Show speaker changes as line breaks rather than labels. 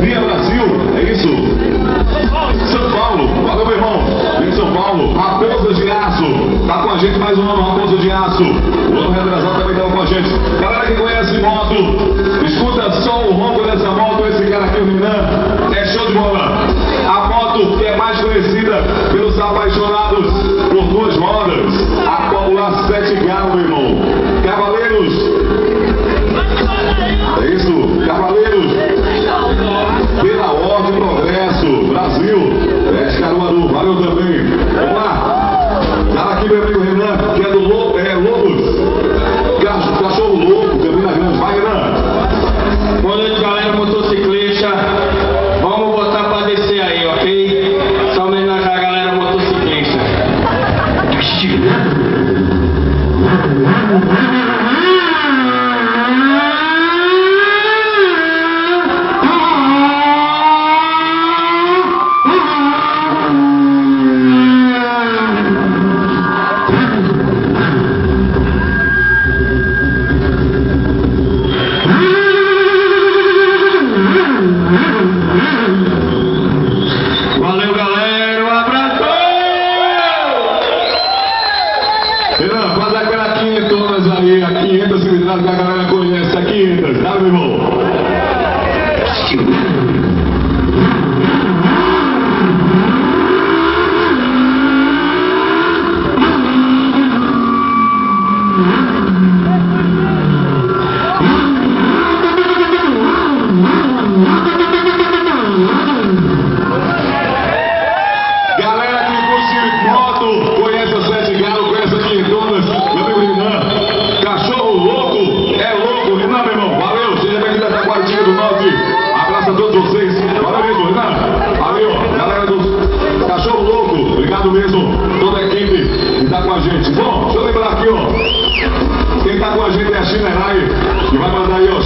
Via Brasil, é isso? São Paulo, valeu meu irmão. Vem de São Paulo, Raposa de Aço. Tá com a gente mais um ano, Raposa de Aço. O ano retrasado também tava com a gente. Galera que conhece moto, escuta só o ronco dessa moto. Esse cara aqui, o Renan, é show de bola. A moto que é mais conhecida pelos apaixonados por duas rodas, a popular 7 Galo, meu irmão. Cavaleiros, é isso, Cavaleiros, pela ordem e progresso, Brasil, Caruaru, valeu também. Vamos lá, tá aqui meu amigo Renan, que é do Lobos, cachorro louco, Campina Grande, vai Renan.
Boa noite, galera motociclista, vamos botar pra descer aí, ok? Só homenagear a galera motociclista. Valeu, galera, um abraço!
Renan, faz aquela 500 aí, a 500 cilindradas que a galera conhece, a 500, tá meu irmão? Galera que curte moto, conhece a 7 Galo, conhece a 500, meu amigo Renan. Cachorro louco, é louco, Renan, meu irmão. Valeu, seja bem-vindo a Taquaritinga do Norte. Abraço a todos vocês. Valeu mesmo, Renan. Valeu, galera do Cachorro Louco. Obrigado mesmo, toda a equipe que tá com a gente. Bom, deixa eu lembrar aqui, ó. Quem tá com a gente é a Chinerai, que vai mandar aí, ó.